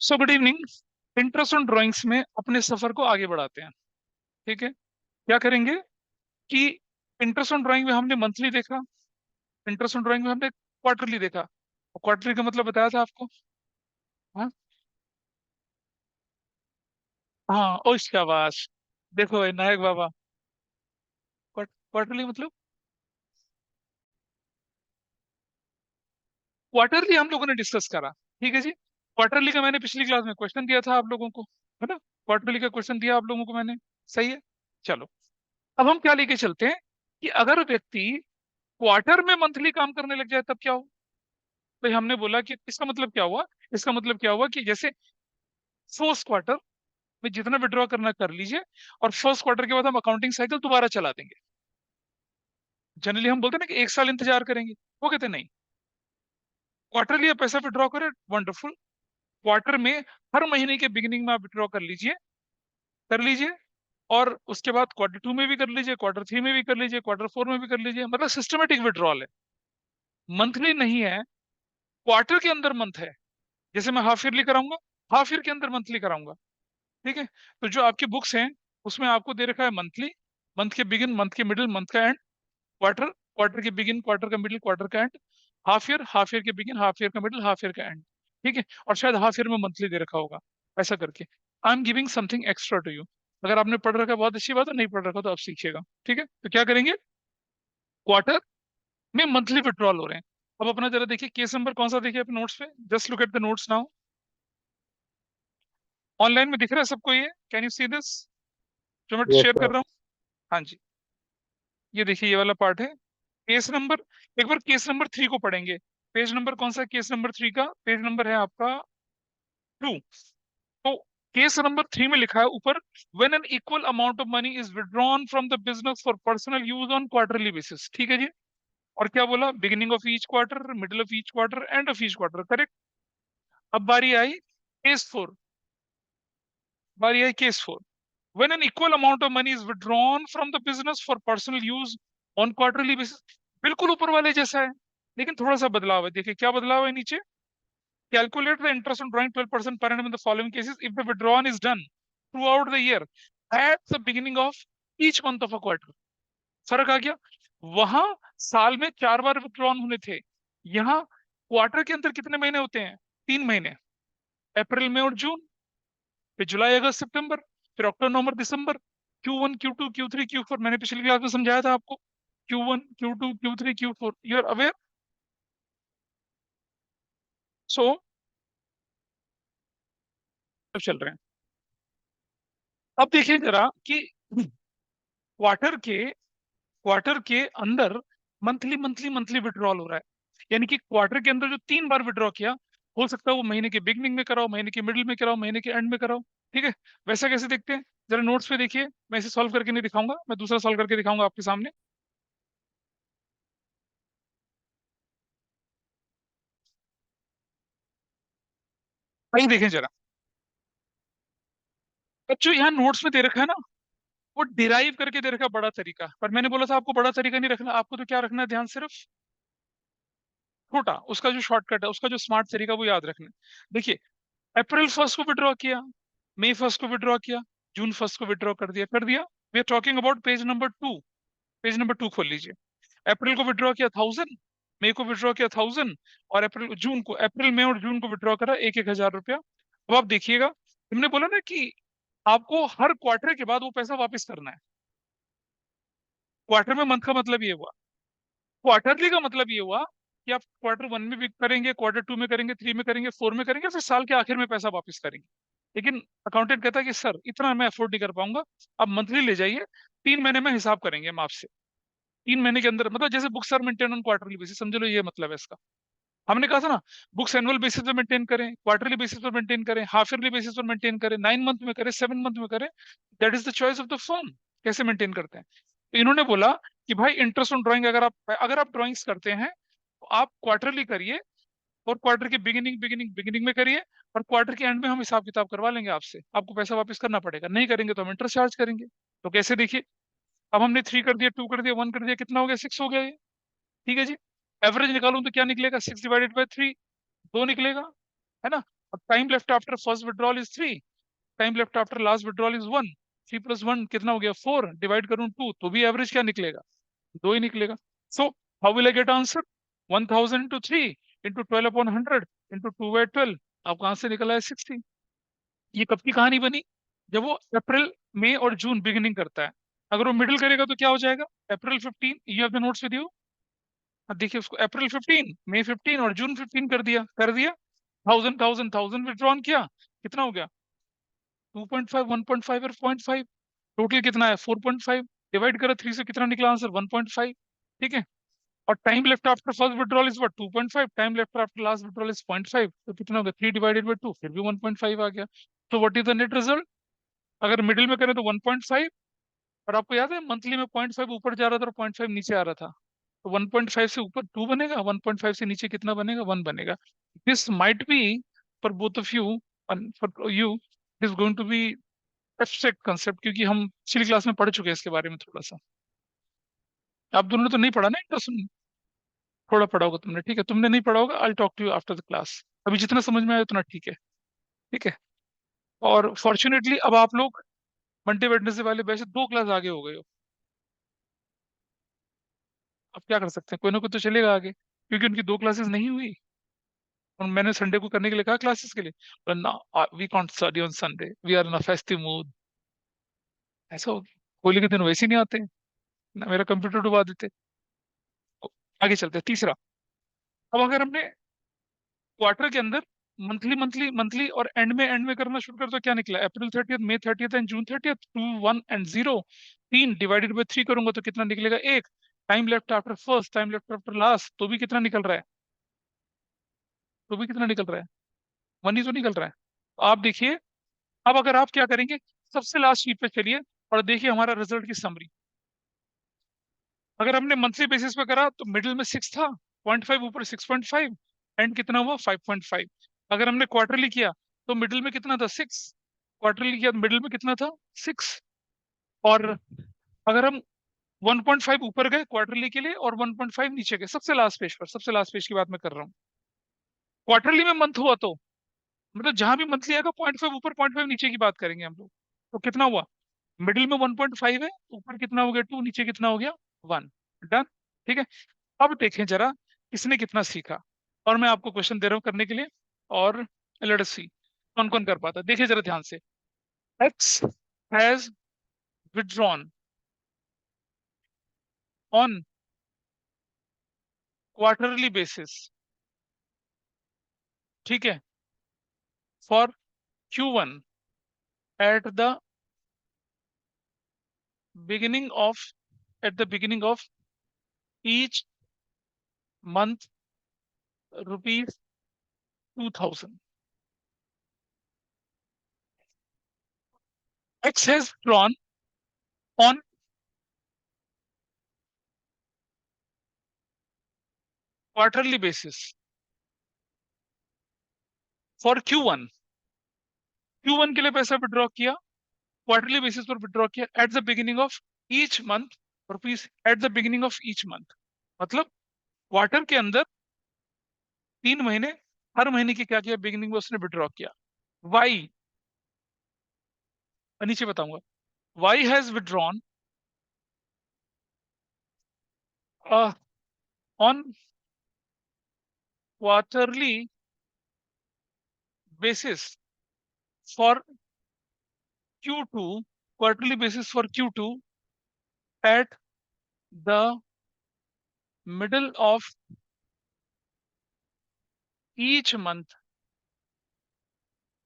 So good evening. Interest on drawings में अपने सफर को आगे बढ़ाते हैं। ठीक है, क्या करेंगे कि इंटरेस्ट ऑन ड्राइंग में हमने मंथली देखा, इंटरेस्ट ऑन ड्राइंग में हमने क्वार्टरली देखा। क्वार्टरली का मतलब बताया था आपको। हाँ हाँ, ओ शाबाश। देखो ये नायक बाबा। क्वार्टरली मतलब क्वार्टरली हम लोगों ने डिस्कस करा। ठीक है जी। क्वार्टरली का मैंने पिछली क्लास में क्वेश्चन दिया था आप लोगों को, है ना। क्वार्टरली का क्वेश्चन दिया आप लोगों को मैंने। सही है। चलो, अब हम क्या लेके चलते हैं कि अगर व्यक्ति क्वार्टर में मंथली काम करने लग जाए तब क्या हो। भाई हमने बोला कि इसका मतलब क्या हुआ। इसका मतलब क्या हुआ कि जैसे फर्स्ट क्वार्टर में जितना विड्रॉ करना कर लीजिए, और फर्स्ट क्वार्टर के बाद हम अकाउंटिंग साइकिल दोबारा चला देंगे। जनरली हम बोलते हैं ना कि एक साल इंतजार करेंगे, वो कहते हैं नहीं, क्वार्टरली आप पैसा विड्रॉ करें, वंडरफुल। क्वार्टर में हर महीने के बिगिनिंग में आप विड्रॉ कर लीजिए। और उसके बाद क्वार्टर टू में भी कर लीजिए, क्वार्टर थ्री में भी कर लीजिए, क्वार्टर फोर में भी कर लीजिए। मतलब सिस्टमेटिक विड्रॉल है, मंथली नहीं है, क्वार्टर के अंदर मंथ है। जैसे मैं हाफ ईयरली कराऊंगा, हाफ ईयर के अंदर मंथली कराऊंगा। ठीक है। तो जो आपकी बुक्स हैं उसमें आपको दे रखा है मंथली, मंथ के बिगिन, मंथ के मिडिल, मंथ का एंड, क्वार्टर, क्वार्टर के बिगिन, क्वार्टर का मिडिल, क्वार्टर का end, half year, half year के बिगिन, हाफ ईयर का मिडिल, हाफ ईयर का एंड। ठीक है। और शायद हाफ ईयर में मंथली दे रखा होगा। ऐसा करके I am giving something extra to you. अगर आपने पढ़ रखा है बहुत अच्छी बात है, नहीं पढ़ रखा तो आप सीखिएगा। ठीक है, तो क्या करेंगे, क्वार्टर में मंथली विड्रॉल हो रहे हैं। अब अपना जरा देखिए केस नंबर कौन सा, देखिए अपने नोट्स पे, just look at the notes now. Online में दिख रहा है सबको ये, कैन यू सी दिस जो मैं यस शेयर कर सर। रहा हूँ। हाँ जी, ये देखिए ये वाला पार्ट है। केस नंबर, एक बार केस नंबर 3 को पढ़ेंगे। पेज नंबर कौन सा है केस नंबर 3 का, पेज नंबर है आपका 2। तो केस नंबर 3 में लिखा है ऊपर, when an equal amount of money is withdrawn from the business for personal use on quarterly basis. ठीक है जी। और क्या बोला, beginning of each quarter, middle of each quarter, and of each quarter, correct. अब बारी आई case 4। When an equal amount of money is withdrawn from the business for personal use on quarterly basis, बिल्कुल ऊपर वाले जैसा है, लेकिन थोड़ा सा बदलाव है। देखिए क्या बदलाव है नीचे। Calculate the interest on drawing 12% per annum in the following cases if the withdrawal is done throughout the year at the beginning of each month of a quarter। फर्क आ गया। वहां साल में 4 बार विड्रॉन होने थे, यहाँ क्वार्टर के अंदर कितने महीने होते हैं, 3 महीने। अप्रैल, मई और जून, फिर जुलाई, अगस्त, सितंबर, फिर अक्टूबर, नवंबर, दिसंबर। Q1, Q2, Q3, Q4 मैंने पिछली क्लास में समझाया था आपको। Q1, Q2, Q3, Q4, you are aware. सो अब चल रहे हैं। अब देखिए जरा कि क्वार्टर के अंदर मंथली मंथली मंथली विड्रॉल हो रहा है। यानी कि क्वार्टर के अंदर जो 3 बार विड्रॉ किया, हो सकता है वो महीने के बिगनिंग में कराओ, महीने के मिडिल में कराओ, महीने के एंड में कराओ। ठीक है। वैसा कैसे देखते हैं, जरा नोट्स पे देखिए। मैं इसे सॉल्व करके नहीं दिखाऊंगा, मैं दूसरा सॉल्व करके दिखाऊंगा आपके सामने। वही देखें जरा। अब जो यहाँ नोट्स में दे रखा है ना, वो डिराइव करके दे रखा है बड़ा तरीका, पर मैंने बोला था आपको बड़ा तरीका नहीं रखना, आपको तो क्या रखना है ध्यान, सिर्फ छोटा, उसका जो शॉर्टकट है, उसका जो स्मार्ट तरीका, वो याद रखना है। देखिए, अप्रैल फर्स्ट को विड्रॉ किया, मई फर्स्ट को विड्रॉ किया, जून फर्स्ट को विड्रॉ कर दिया। We are talking about page number 2। Page number 2 खोल लीजिए। अप्रैल को विड्रॉ किया 1000, मई को विड्रॉ किया 1000, और अप्रैल, मई और जून को विड्रॉ करा 1-1 हजार रुपया। अब आप देखिएगा, हमने बोला ना कि आपको हर क्वार्टर के बाद वो पैसा वापस करना है। क्वार्टर में मंथ का मतलब ये हुआ, क्वार्टरली का मतलब ये हुआ कि आप क्वार्टर वन में भी करेंगे, क्वार्टर टू में करेंगे, थ्री में करेंगे, फोर में करेंगे, फिर साल के आखिर में पैसा वापस करेंगे। लेकिन अकाउंटेंट कहता है कि सर इतना मैं अफोर्ड नहीं कर पाऊंगा, आप मंथली ले जाइए, 3 महीने में हिसाब करेंगे हम आपसे। 3 महीने के अंदर, मतलब जैसे books are maintain on quarterly basis, समझ लो ये मतलब है इसका। हमने कहा था ना, बुक्स एनुअल बेसिस पे मेंटेन करें, क्वार्टरली बेसिस पर मेंटेन करें, हाफ ईयरली बेसिस पर मेंटेन करें, 9 मंथ में करें, 7 मंथ में करें, that is the choice of the firm, कैसे मेंटेन करते हैं। तो इन्होंने बोला कि भाई इंटरेस्ट ऑन ड्राइंग, अगर आप ड्राइंग्स करते हैं तो आप क्वार्टरली करिए, और क्वार्टर के बिगिनिंग बिगिनिंग बिगिनिंग में करिए, और क्वार्टर के एंड में हम हिसाब किताब करवा लेंगे आपसे, आपको पैसा वापस करना पड़ेगा, नहीं करेंगे तो हम इंटरेस्ट चार्ज करेंगे। तो कैसे, देखिए, अब हमने 3 कर दिया, 2 कर दिया, 1 कर दिया, कितना हो गया, 6 हो गया ये। ठीक है जी। एवरेज निकालूं तो क्या निकलेगा, 6 डिवाइडेड बाई 3, 2 निकलेगा, है ना। अब time left after first withdrawal is 3, time left after last withdrawal is 1, 3 + 1 कितना हो गया 4, डिवाइड करूं 2 तो भी एवरेज क्या निकलेगा, 2 ही निकलेगा. So how will I get answer, 1000 into 3 into 12/100 into 2/12, अब कहां से निकला है 60. ये कब की कहानी बनी, जब वो अप्रैल मई और जून बिगिनिंग करता है. अगर वो मिडिल करेगा तो क्या हो जाएगा, अप्रैल 15, you have the notes with you. अब देखिए उसको अप्रैल 15, मई 15 और जून 15 कर दिया 1000 विड्रॉन किया, कितना हो गया 2.5, 1.5 और 0.5, टोटल कितना है 4.5, डिवाइड करो 3 से कितना निकला आंसर 1.5. ठीक है. और time left after first withdrawal is what 2.5, time left after last withdrawal is 0.5, तो कितना हो गया 3/2, फिर भी 1.5 आ गया. तो what is the net result, अगर मिडिल में करें तो 1.5, और आपको याद है मंथली में 0.5 ऊपर जा रहा था और 0.5 नीचे आ रहा था, तो 1.5 से ऊपर 2 बनेगा, 1.5 से नीचे कितना बनेगा 1 बनेगा. This might be for both of you, for you is going to be abstract concept, क्योंकि हम पिछली क्लास में पढ़ चुके हैं इसके बारे में थोड़ा सा. आप दोनों ने तो नहीं पढ़ा ना, इंटरेस्ट थोड़ा पढ़ा होगा तुमने, ठीक है, तुमने नहीं पढ़ा होगा, I talk to you after the class. अभी जितना समझ में आया उतना ठीक है. ठीक है. और फॉर्चुनेटली अब आप लोग मंडे वेडनेसडे वाले बैच से 2 क्लास आगे हो गए हो. अब क्या कर सकते हैं, कोई ना कोई तो चलेगा आगे, क्योंकि उनकी 2 क्लासेस नहीं हुई और मैंने संडे को करने के लिए कहा क्लासेस के लिए, पर ना, we can't study on Sunday, we are in a festive mood. ऐसा हो गया, होली के दिन वैसे ही नहीं आते ना, मेरा कंप्यूटर डुबा देते. आगे चलते हैं तीसरा. अब अगर हमने क्वार्टर के अंदर मंथली मंथली मंथली और एंड में करना शुरू कर, तो क्या निकला अप्रैल 30, मई 30 and June 30, 2, 1 and 0, 3 divided by 3 करूंगा तो कितना निकलेगा 1, time left after first, time left after last, तो भी कितना निकल रहा है, तो भी कितना निकल रहा है 1 ही तो निकल रहा है. तो आप देखिए, अब अगर आप क्या करेंगे, सबसे लास्ट शीट पे चलिए और देखिए हमारा रिजल्ट की समरी. अगर हमने मंथली बेसिस पे करा तो मिडिल में 6 था, 0.5 ऊपर 6.5, एंड कितना हुआ 5.5. अगर हमने क्वार्टरली किया तो मिडिल में कितना था 6, क्वार्टरली किया तो मिडिल में कितना था 6. और अगर हम 1.5 ऊपर गए क्वार्टरली के लिए और 1.5 नीचे गए, सबसे लास्ट पेज पर, सबसे लास्ट पेज की बात मैं कर रहा हूँ. क्वार्टरली में मंथ हुआ तो मतलब जहां भी मंथली आएगा 0.5 ऊपर 0.5 नीचे की बात करेंगे हम लोग. तो कितना हुआ, मिडिल में 1.5 है, ऊपर कितना हो गया 2, नीचे कितना हो गया 1. डन. ठीक है. अब देखें जरा इसने कितना सीखा, और मैं आपको क्वेश्चन दे रहा हूं करने के लिए, और लेट अस सी कौन कौन कर पाता है. देखिए जरा ध्यान से, x has withdrawn on quarterly basis, ठीक है, for Q1 at the beginning of at the beginning of each month, ₹2000. X has drawn on quarterly basis for Q1. Q1 के लिए पैसा विड्रॉ किया, क्वार्टरली बेसिस पर विड्रॉ किया at the beginning of each month, rupees at the beginning of each month, मतलब quarter के अंदर 3 महीने, हर महीने की क्या किया बिगिनिंग में उसने विड्रॉ किया. वाई, नीचे बताऊंगा, y has withdrawn on quarterly basis for Q2, quarterly basis for Q2 at the middle of each month,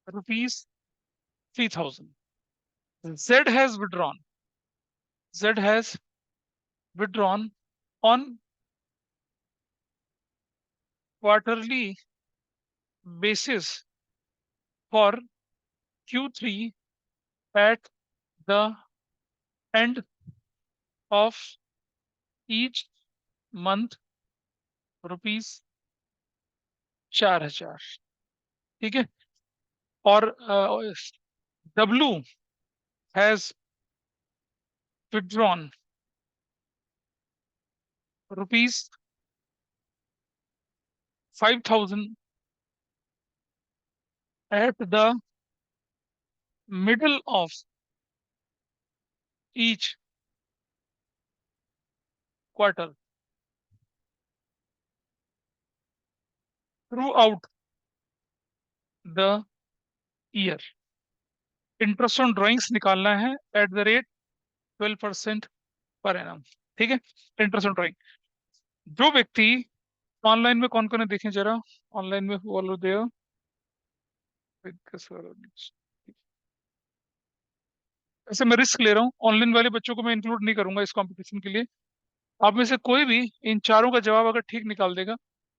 rupees 3000. Z has withdrawn. Z has withdrawn on quarterly basis for Q3 at the end of each month, rupees 4000. ठीक है. और W has withdrawn rupees 5000 eight the middle of each quarter through out the year. Interest on drawings निकालना है at the rate 12% पर annum. ठीक है, interest on drawing. जो व्यक्ति ऑनलाइन में कौन कौन है देखें जरा, ऑनलाइन में फॉलो दे। ऐसे मैं रिस्क ले रहा हूँ, ऑनलाइन वाले बच्चों को मैं इंक्लूड नहीं करूंगा इस कंपटीशन के लिए। आप में से कोई भी इन चारों का जवाब अगर ठीक निकाल देगा,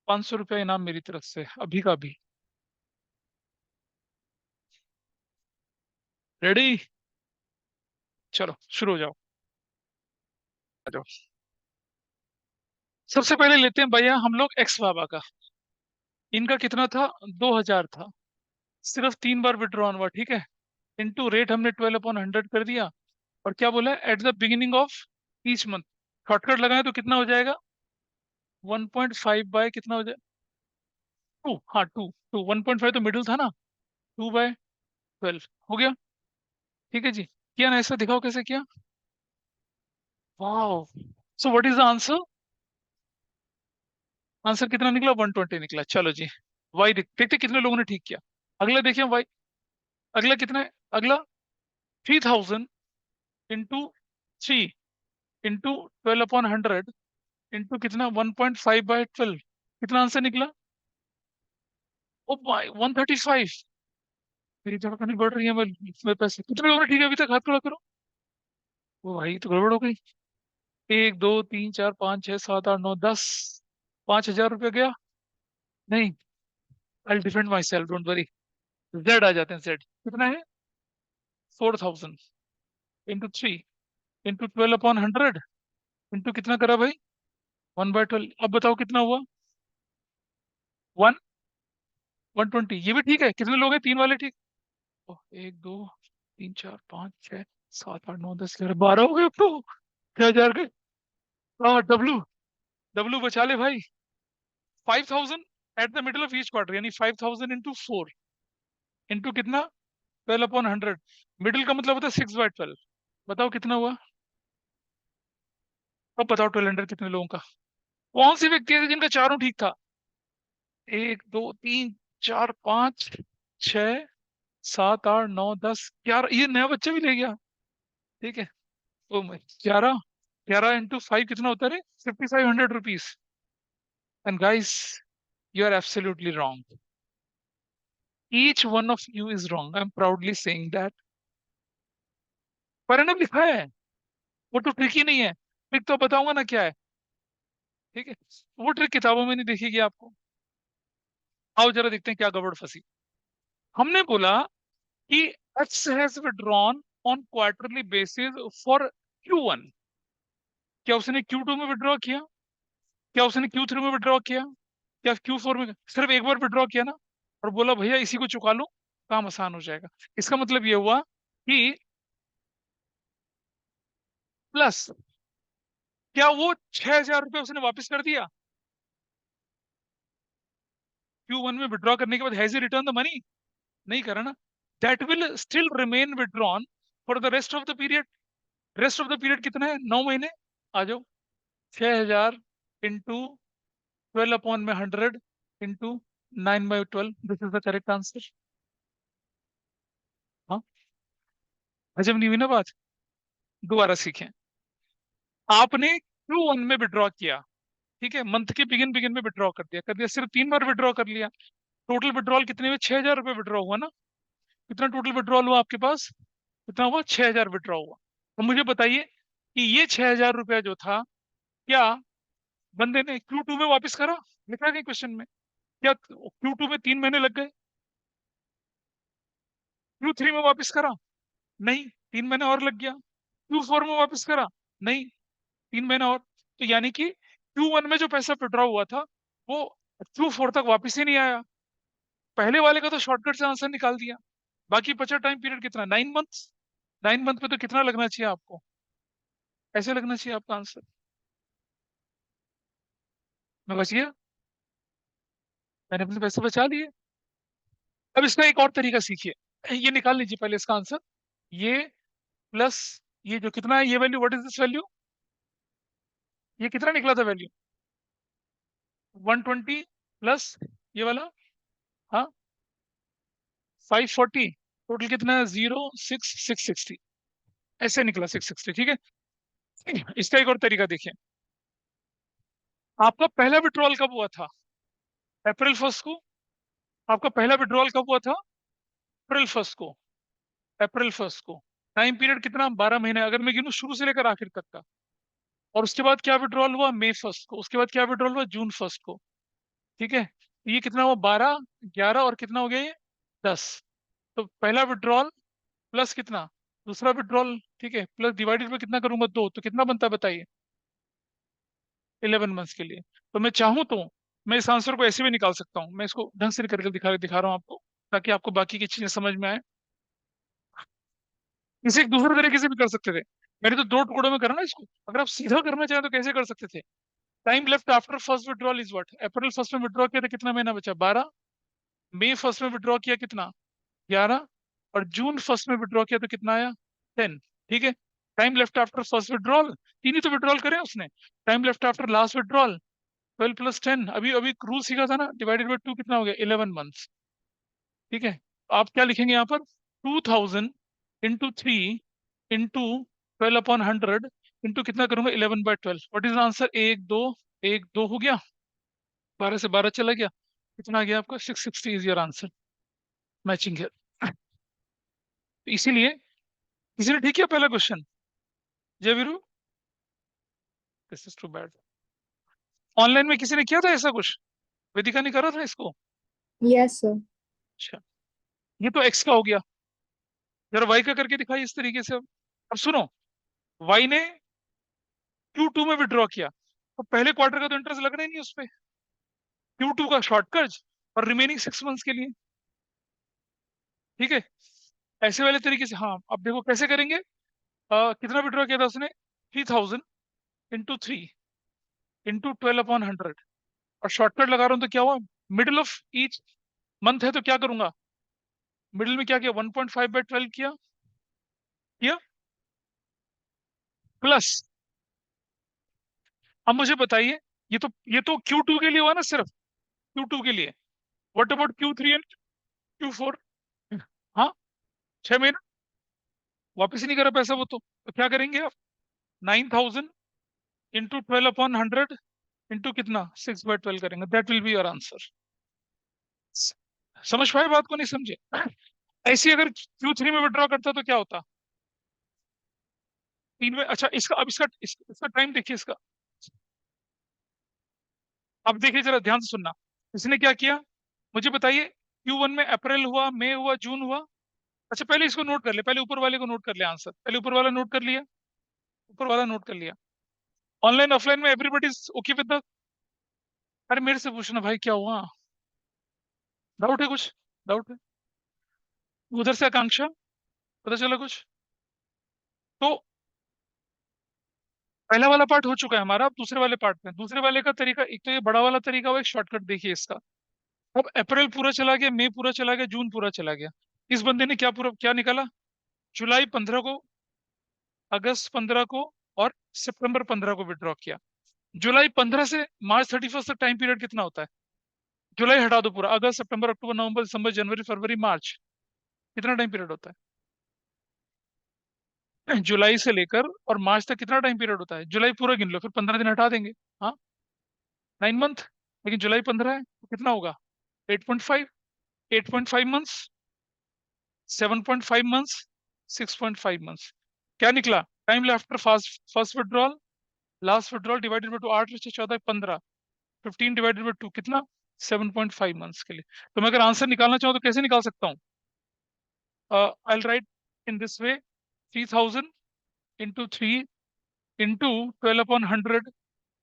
500 रुपया इनाम मेरी तरफ से अभी का अभी। रेडी? चलो शुरू हो जाओ, आ जाओ। सबसे पहले लेते हैं भैया हम लोग एक्स बाबा का। इनका कितना था? 2000 था। सिर्फ 3 बार विड्रॉन हुआ, ठीक है। इनटू रेट हमने 12/100 कर दिया। और क्या बोला? At the beginning of each month. Shortcut लगाए तो कितना हो जाएगा? 1.5 बाय कितना हो जाए? 2, हाँ 2 1.5 तो मिडिल था ना। 2/12 हो गया। ठीक है जी, किया ना? ऐसा दिखाओ कैसे किया। वाह। So what is the answer? Answer कितना निकला? 120 निकला। चलो जी, वाई देखते कितने लोगों ने ठीक किया। अगला देखिए वाई। अगला कितना है? अगला 3000 इंटू 3 इंटू 12/100 इंटू कितना? 1.5/12। कितना आंसर निकला? ओ भाई 135। मेरी धड़कन बढ़ रही है। मैं पैसे कितने लोगों ने ठीक है अभी तक? हाथ खड़ा करो। ओ भाई तो गड़बड़ हो गई। 1 2 3 4 5 6 7 8 9 10। 5,000 रुपया गया। नहीं, I defend myself, don't worry. Z आ जाते हैं, जेड कितना है? 4000 इंटू 3 इंटू 12/100 इंटू कितना करा भाई? 1/12। अब बताओ कितना हुआ? 120। ये भी ठीक है। कितने लोग हैं? 3 वाले ठीक। 1 2 3 4 5 6 7 8 9 10 11 12 हो गए अब तो। 6,000 के। हाँ डब्लू। डब्लू बचा ले भाई। 5,000 eight the middle of each quarter, यानी 5,000 इंटू 4 इंटू कितना? 12/100। मिडिल का मतलब होता है 6/12। बताओ कितना हुआ? अब बताओ 1200 कितने लोगों का? कौन सी व्यक्ति है जिनका चारों ठीक था? 1 2 3 4 5 6 7 8 9 10 11। ये नया बच्चा भी ले गया। ठीक है। ओ मैं 11। 11 इंटू 5 कितना होता है? 5,500 rupees. And guys, you are absolutely wrong. Each one of you is wrong, I am proudly saying that. परिणाम लिखा है, वो तो ट्रिक ही नहीं है। ट्रिक तो बताऊंगा ना क्या है। ठीक है, वो ट्रिक किताबों में नहीं दिखेगी आपको। आओ जरा देखते हैं क्या गड़बड़ फंसी। हमने बोला कि x has withdrawn on quarterly basis for Q1। क्या उसने Q2 में विड्रॉ किया? क्या उसने Q3 में विड्रॉ किया? क्या Q4 में? सिर्फ एक बार विड्रॉ किया ना। और बोला भैया इसी को चुका लो, काम आसान हो जाएगा। इसका मतलब ये हुआ कि प्लस, क्या वो 6,000 रुपये उसने वापस कर दिया Q1 में विड्रॉ करने के बाद? Has he return the money? नहीं करा ना। That will still remain withdrawn for the rest of the period. Rest of the period कितना है? 9 महीने। आ जाओ। 6,000 into 12/100 into 9/12, this is the correct answer. हाँ, हजम नहीं हुई ना बात? दोबारा सीखें। आपने Q1 में विड्रॉ किया, ठीक है, मंथ के बिगिन बिगिन में विड्रॉ कर दिया, सिर्फ 3 बार विड्रॉ कर लिया। टोटल विड्रॉल कितने में? 6,000 रुपये विड्रॉ हुआ ना। कितना टोटल विड्रॉल हुआ आपके पास? कितना हुआ? 6,000 विड्रॉ हुआ। तो मुझे बताइए कि ये 6,000 रुपया जो था, क्या बंदे ने Q2 में वापस करा? लिखा गया क्वेश्चन में। क्या Q2 में 3 महीने लग गए? Q3 में वापस करा? नहीं, 3 महीने और लग गया। Q4 में वापस करा? नहीं, 3 महीने और। तो यानी कि Q1 में जो पैसा विड्रॉ हुआ था, वो Q4 तक वापस ही नहीं आया। पहले वाले का तो शॉर्टकट से आंसर निकाल दिया। बाकी बचा टाइम पीरियड कितना? 9 मंथ्स। 9 मंथ में तो कितना लगना चाहिए आपको? ऐसे लगना चाहिए आपका आंसर। मैं बच गया। मैंने अपने पैसे बचा लिए। अब इसका एक और तरीका सीखिए, ये निकाल लीजिए पहले इसका आंसर। ये प्लस ये जो कितना है, ये value, what is this value, ये कितना निकला था वैल्यू, 120 प्लस ये वाला, हाँ 540, टोटल कितना है, 0660, ऐसे निकला 660, ठीक है। इसका एक और तरीका देखिए, आपका पहला विड्रॉल कब हुआ था, अप्रैल 1 को। आपका पहला विड्रॉल कब हुआ था, अप्रैल 1 को, अप्रैल 1 को। टाइम पीरियड कितना, 12 महीने, अगर मैं गिनूं शुरू से लेकर आखिर तक का। और उसके बाद क्या विड्रॉल हुआ, मई 1 को। उसके बाद क्या विड्रॉल हुआ, जून 1 को। ठीक है, तो ये कितना हुआ, 12, 11 और कितना हो गया ये, 10। तो पहला विड्रॉल प्लस कितना, दूसरा विड्रॉल, ठीक है, प्लस डिवाइडेड में कितना करूंगा, 2, तो कितना बनता है बताइए, 11 मंथ्स के लिए। तो मैं चाहूँ तो मैं इस आंसर को ऐसे भी निकाल सकता हूँ, मैं इसको ढंग से करके दिखा रहा हूँ आपको, ताकि आपको बाकी की चीजें समझ में आए। इसे एक दूसरे तरीके से भी कर सकते थे, मैंने तो दो टुकड़ों में करा ना इसको। अगर आप सीधा करना चाहें तो कैसे कर सकते थे, time left after first withdrawal is what, April 1 में विड्रॉ किया था, कितना महीना बचा, 12। मई 1 में विड्रॉ किया कितना, 11। और जून 1 में विड्रॉ किया तो कितना आया, 10। ठीक है, time left after first withdrawal, तीन ही तो विड्रॉल करे उसने। Time left after last withdrawal, 12 + 10, अभी अभी रूल सीखा था ना, डिवाइडेड बाई 2, कितना हो गया, 11 मंथ्स। ठीक है, आप क्या लिखेंगे यहाँ पर, 2000 × 3 इंटू 12/100 इंटू कितना करूंगा, 11/12। व्हाट इज आंसर, 1 2, 1 2 हो गया, 12 से 12 चला गया, कितना आ गया आपका, 660 इज योर आंसर, मैचिंग है। इसीलिए किसी ने ठीक किया पहला question, Jai Veeru, this is too bad. Online में किसी ने किया था ऐसा कुछ, वेदिका ने करा था इसको। Yes sir. अच्छा, ये तो एक्स का हो गया, जरा वाई का करके दिखाई इस तरीके से। अब सुनो, वाई ने Q2 में विड्रॉ किया, तो पहले क्वार्टर का तो इंटरेस्ट लगना ही नहीं उस पे, Q2 का शॉर्ट कर्ज और रिमेनिंग 6 मंथ्स के लिए। ठीक है, ऐसे वाले तरीके से। हाँ, अब देखो कैसे करेंगे, कितना विड्रॉ किया था उसने, 3000 × 3 इंटू 12/100, और शॉर्टकट लगा रहा हूँ तो क्या हुआ, मिडिल ऑफ ईच मंथ है तो क्या करूंगा, मिडिल में क्या किया, 1.5/12 किया प्लस। अब मुझे बताइए, ये तो Q2 के लिए हुआ ना, सिर्फ Q2 के लिए। What about Q3 and Q4, हाँ 6 महीना वापस ही नहीं करा पैसा वो तो क्या करेंगे आप, 9000 × 12/100 इंटू कितना, 6/12 करेंगे, that will be your answer. समझ पाए बात को, नहीं समझे। ऐसी अगर Q3 में विड्रॉ करता तो क्या होता, 3 में। अच्छा, इसका टाइम देखिए इसका, अब देखिए जरा ध्यान से सुनना, इसने क्या किया, मुझे बताइए, Q1 में अप्रैल हुआ, मई हुआ, जून हुआ। अच्छा, पहले इसको नोट कर ले, पहले ऊपर वाले को नोट कर ले आंसर, पहले ऊपर वाला नोट कर लिया, ऊपर वाला नोट कर लिया। ऑनलाइन ऑफलाइन में everybody is okay with the, अरे मेरे से पूछना भाई क्या हुआ, डाउट है कुछ, डाउट है, उधर से आकांक्षा, पता चला कुछ। तो पहला वाला पार्ट हो चुका है हमारा, अब दूसरे वाले पार्ट में, दूसरे वाले का तरीका, एक तो ये बड़ा वाला तरीका हुआ, एक शॉर्टकट देखिए इसका। अब अप्रैल पूरा चला गया, मई पूरा चला गया, जून पूरा चला गया। इस बंदे ने क्या निकाला, जुलाई 15 को, अगस्त 15 को और सितंबर 15 को विड्रॉ किया। जुलाई 15 से मार्च 31 तक टाइम पीरियड कितना होता है, जुलाई हटा दो पूरा, अगस्त सितंबर अक्टूबर नवंबर दिसंबर जनवरी फरवरी मार्च, कितना टाइम पीरियड होता है। जुलाई से लेकर और मार्च तक कितना टाइम पीरियड होता है, जुलाई पूरा गिन लो, फिर 15 दिन हटा देंगे, हाँ 9 मंथ। लेकिन जुलाई 15 है तो कितना होगा, 8.5, 8.5 मंथ्स, 7.5 मंथ्स, 6.5 मंथ्स। क्या निकला, time after first first withdrawal, last withdrawal divided by 2, 8 × 6 = 14, 15, 15 divided by 2 कितना, 7.5 मंथ्स के लिए। तो मैं अगर आंसर निकालना चाहूँ तो कैसे निकाल सकता हूँ, I write in this way, 3000 × 3 into 12/100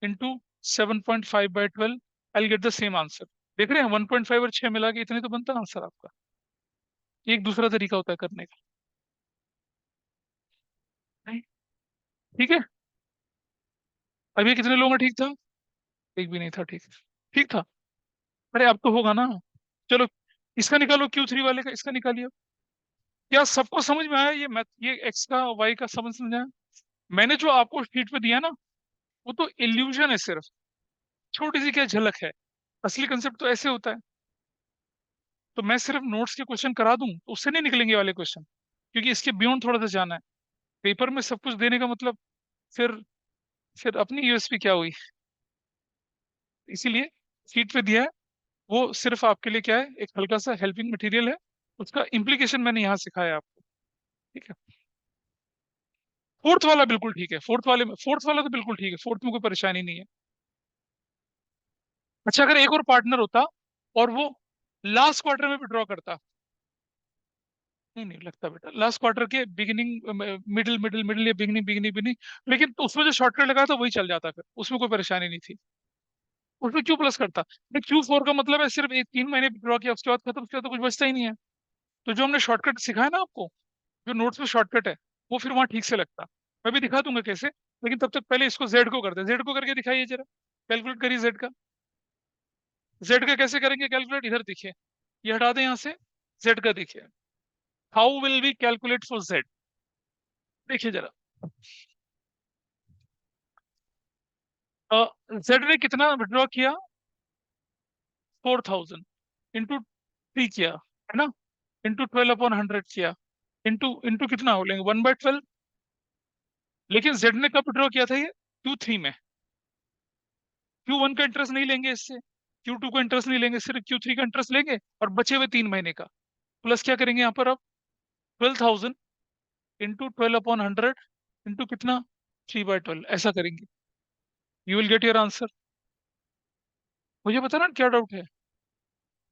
into 7.5/12, I get the same answer. देख रहे हैं, 1.5 और 6 मिला के इतने तो बनता है आंसर आपका। एक दूसरा तरीका होता है करने का, नहीं? ठीक है, अभी कितने लोगों का ठीक था, एक भी नहीं था ठीक, ठीक था। अरे अब तो होगा ना, चलो इसका निकालो, Q3 वाले का इसका निकालिए। क्या सबको समझ में आया ये मैथ, ये एक्स का वाई का समझ में आया? मैंने जो आपको शीट पे दिया ना, वो तो इल्यूजन है सिर्फ, छोटी सी क्या झलक है। असली कंसेप्ट तो ऐसे होता है। तो मैं सिर्फ नोट्स के क्वेश्चन करा दूं तो उससे नहीं निकलेंगे वाले क्वेश्चन, क्योंकि इसके बियॉन्ड थोड़ा सा जाना है। पेपर में सब कुछ देने का मतलब फिर फिर अपनी यूएसपी क्या हुई? इसीलिए शीट पे दिया है, वो सिर्फ आपके लिए क्या है, एक हल्का सा हेल्पिंग मटेरियल है। उसका इम्प्लीकेशन मैंने यहाँ सिखाया आपको। ठीक है। फोर्थ वाला बिल्कुल ठीक है, फोर्थ वाला तो बिल्कुल ठीक है, फोर्थ में कोई परेशानी नहीं है। अच्छा, अगर एक और पार्टनर होता और वो लास्ट क्वार्टर में विड्रॉ करता। नहीं नहीं लगता बेटा, लास्ट क्वार्टर के बिगिनिंग, मिडिल मिडिल मिडिल या बिगिनिंग बिगिनिंग बिगिनिंग, लेकिन तो उसमें जो शॉर्टकट लगा था वही चल जाता, फिर उसमें कोई परेशानी नहीं थी। उसमें क्यू प्लस करता। Q4 का मतलब है सिर्फ एक 3 महीने विड्रॉ किया, उसके बाद खत्म, उसके बाद तो कुछ बचता ही नहीं है। तो जो हमने शॉर्टकट सिखाया ना आपको, जो नोट्स में शॉर्टकट है, वो फिर वहां ठीक से लगता। मैं भी दिखा दूंगा कैसे, लेकिन तब तक पहले इसको जेड को करते, जेड को करके दिखाइए जरा। कैलकुलेट करिए जेड का। जेड का कैसे करेंगे कैलकुलेट, इधर देखिए, ये हटा दें यहाँ से। जेड का देखिए, how will we calculate for Z, देखिए जरा। जेड ने कितना विड्रॉ किया? 4000 इंटू 3 किया, है ना, इंटू 12/100 किया, इंटू इंटू कितना हो लेंगे, 1/12। लेकिन जेड ने कब विड्रॉ किया था ये? Q3 में। Q1 का इंटरेस्ट नहीं लेंगे इससे, Q2 का इंटरेस्ट नहीं लेंगे, सिर्फ Q3 का इंटरेस्ट लेंगे, और बचे हुए 3 महीने का प्लस क्या करेंगे यहाँ पर अब? 12,000 इंटू 12/100 इंटू कितना, 3/12, ऐसा करेंगे। You will get your answer. मुझे पता ना क्या डाउट है,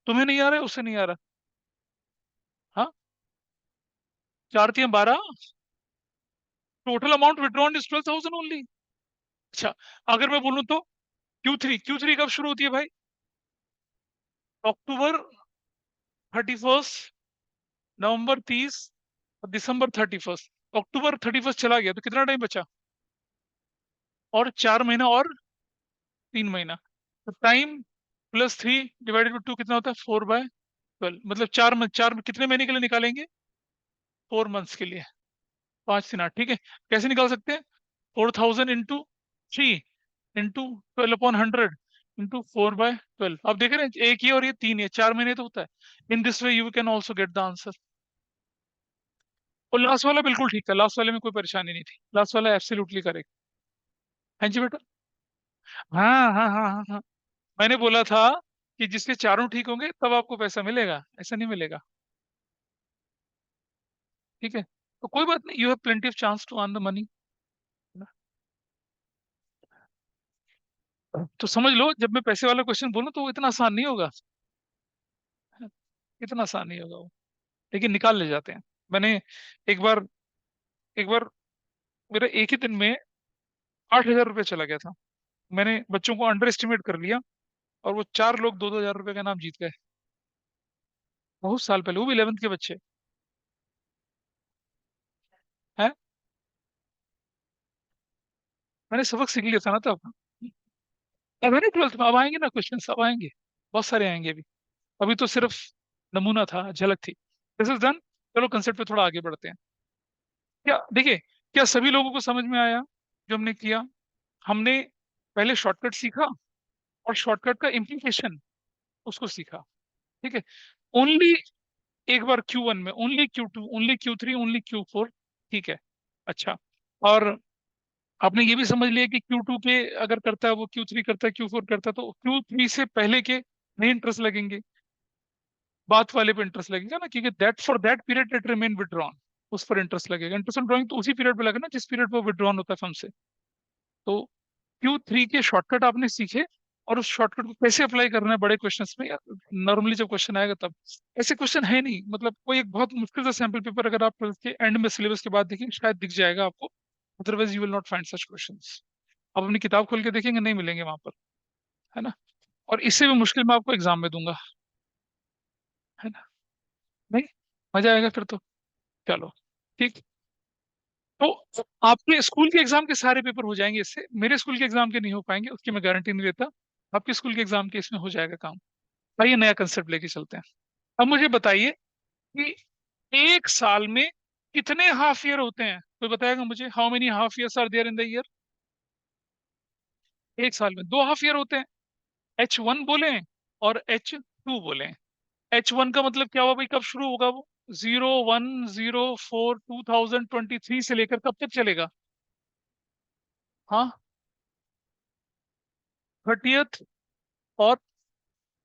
तुम्हें नहीं आ रहा है, उससे नहीं आ रहा। हाँ, 4 3 12, total amount withdrawn is 12,000 only. अच्छा, अगर मैं बोलूँ तो Q3 कब शुरू होती है भाई? अक्टूबर 31, नवंबर 30, और दिसंबर 31। अक्टूबर 31 चला गया तो कितना टाइम बचा? और 4 महीना और 3 महीना। तो टाइम +3 डिवाइडेड बाई 2 कितना होता है? 4/12। मतलब 4 कितने महीने के लिए निकालेंगे? 4 मंथ्स के लिए। 5 3 8, ठीक है। कैसे निकाल सकते हैं? 4,000 इंटू 3 इंटू 12/100 इंटू 4/12। आप देख रहे हैं, एक ही और ये 3 है, 4 महीने तो होता है। इन this way you can also get the answer. और लास्ट वाला बिल्कुल ठीक था, लास्ट वाले में कोई परेशानी नहीं थी, लास्ट वाला एब्सोल्युटली करेक्ट। हाँ जी बेटा। हाँ हाँ हाँ हाँ हाँ। मैंने बोला था कि जिसके चारों ठीक होंगे तब आपको पैसा मिलेगा, ऐसा नहीं मिलेगा। ठीक है, तो कोई बात नहीं, you have plenty of chance to earn the money. तो समझ लो, जब मैं पैसे वाला क्वेश्चन बोलूं तो वो इतना आसान नहीं होगा, इतना आसान नहीं होगा वो, लेकिन निकाल ले जाते हैं। मैंने एक बार मेरा एक ही दिन में 8,000 रुपये चला गया था। मैंने बच्चों को अंडर एस्टिमेट कर लिया, और वो 4 लोग 2-2 हजार रुपये का नाम जीत गए। बहुत साल पहले, वो भी 11th के बच्चे हैं। मैंने सबक सीख लिया था ना तब। अब है ना 12th में, अब आएंगे ना क्वेश्चन, अब आएंगे, बहुत सारे आएंगे अभी। अभी तो सिर्फ नमूना था, झलक थी। This is done. चलो कंसेप्ट पे थोड़ा आगे बढ़ते हैं। क्या देखिए, क्या सभी लोगों को समझ में आया जो हमने किया? हमने पहले शॉर्टकट सीखा, और शॉर्टकट का इम्प्लीकेशन उसको सीखा। ठीक है। ओनली एक बार Q1 में, only Q2, only Q3, only Q4। ठीक है। अच्छा, और आपने ये भी समझ लिया कि Q2 पे अगर करता है वो Q3 करता है, Q4 करता है, तो Q3 से पहले के नहीं इंटरेस्ट लगेंगे, बात वाले पे इंटरेस्ट लगेगा ना, क्योंकि that for that period it remain withdrawn, उस पर इंटरेस्ट लगेगा। इंटरेस्ट ऑन ड्रॉइंग तो उसी पीरियड पे लगेगा ना जिस पीरियड पर विड्रॉन होता है फंड से। तो Q3 के शॉर्टकट आपने सीखे, और उस शॉर्टकट को कैसे अप्लाई करना है बड़े क्वेश्चंस में, नॉर्मली जब क्वेश्चन आएगा तब। ऐसे क्वेश्चन है नहीं, मतलब कोई एक बहुत मुश्किल सा सैंपल पेपर अगर आप 12th के एंड में सिलेबस के बाद देखेंगे शायद दिख जाएगा आपको, otherwise you will not find such questions. आप अपनी किताब खोल के देखेंगे, नहीं मिलेंगे वहां पर, है ना। और इससे भी मुश्किल मैं आपको एग्जाम में दूंगा, है ना। नहीं, मजा आएगा फिर तो। चलो, ठीक। तो आपके स्कूल के एग्जाम के सारे पेपर हो जाएंगे इससे, मेरे स्कूल के एग्जाम के नहीं हो पाएंगे, उसकी मैं गारंटी नहीं देता। आपके स्कूल के एग्जाम के इसमें हो जाएगा काम। आइए नया कंसेप्ट लेके चलते हैं। अब मुझे बताइए कि एक साल में कितने हाफ ईयर होते हैं, कोई बताएगा मुझे? How many half years are there in the year? एक साल में दो हाफ ईयर होते हैं। H1 बोले और H2 बोले। H1 का मतलब क्या हुआ भाई, कब शुरू होगा वो? 01/04/2023 से लेकर कब तक चलेगा? हाँ, 30th और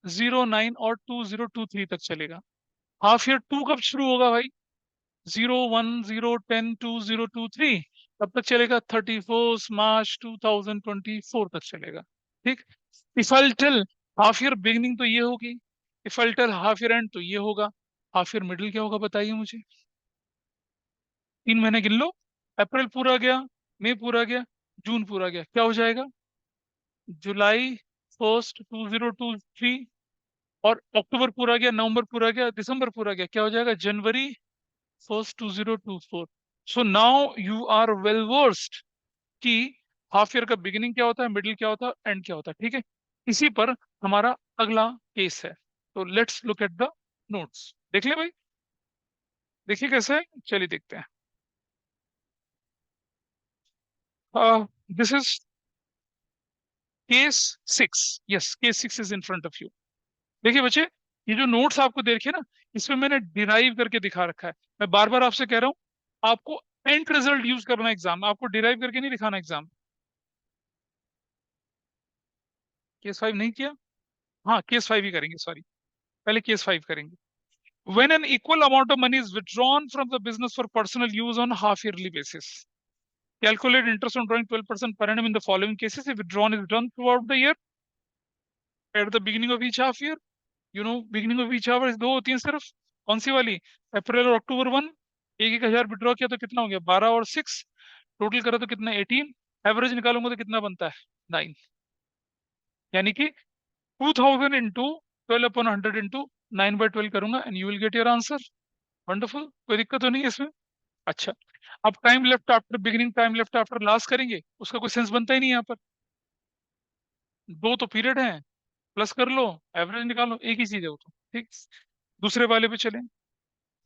09 और 2023 तक चलेगा। हाफ ईयर टू कब शुरू होगा भाई? 01/0/10/2023 तब तक चलेगा, 31 मार्च 2024 तक चलेगा। ठीक। If I tell half year beginning तो ये होगी, if I tell half year end तो ये होगा। हाफ ईयर मिडिल क्या होगा बताइए मुझे? 3 महीने गिन लो। अप्रैल पूरा गया, मई पूरा गया, जून पूरा गया, क्या हो जाएगा? जुलाई 1 2023। और अक्टूबर पूरा गया, नवंबर पूरा गया, दिसंबर पूरा गया, क्या हो जाएगा? January 1 2024। So now you are well versed कि हाफ ईयर का बिगिनिंग क्या होता है, मिडिल क्या होता है, एंड क्या होता है। ठीक है, इसी पर हमारा अगला केस है। तो let's look at the notes. देख ले भाई, देखिए कैसे है, चलिए देखते हैं। This is case 6। Yes, case 6 is in front of you. देखिए बच्चे, ये जो नोट्स आपको देखे ना, इसमें मैंने डिराइव करके दिखा रखा है। मैं बार बार आपसे कह रहा हूँ, आपको एंड रिजल्ट यूज करना एग्जाम, आपको डिराइव करके नहीं दिखाना एग्जाम। केस 5 नहीं किया? हाँ, केस 5 ही करेंगे, सॉरी, पहले केस 5 करेंगे। When an equal amount of money is withdrawn from the business for personal use on half yearly basis, calculate interest on drawing 12% per annum in the following cases. If withdrawn is done throughout the year, at the beginning of each half year, beginning of each hour दो होती है सिर्फ। कौन सी वाली? अप्रैल और अक्टूबर 1। एक एक हजार विड्रॉ किया तो कितना हो गया? 12 और 6, टोटल करा तो कितना? 18। एवरेज निकालूंगा तो कितना बनता है? 9। यानी कि 2000 इंटू 12/100 इंटू 9/12 करूंगा and you will get your answer. Wonderful, कोई दिक्कत तो नहीं है इसमें? अच्छा, अब time left after beginning, time left after last करेंगे, उसका कोई सेंस बनता ही नहीं यहाँ पर। दो तो पीरियड है, प्लस कर लो, एवरेज निकालो, एक ही चीज है वो तो। ठीक, दूसरे वाले पे चलें।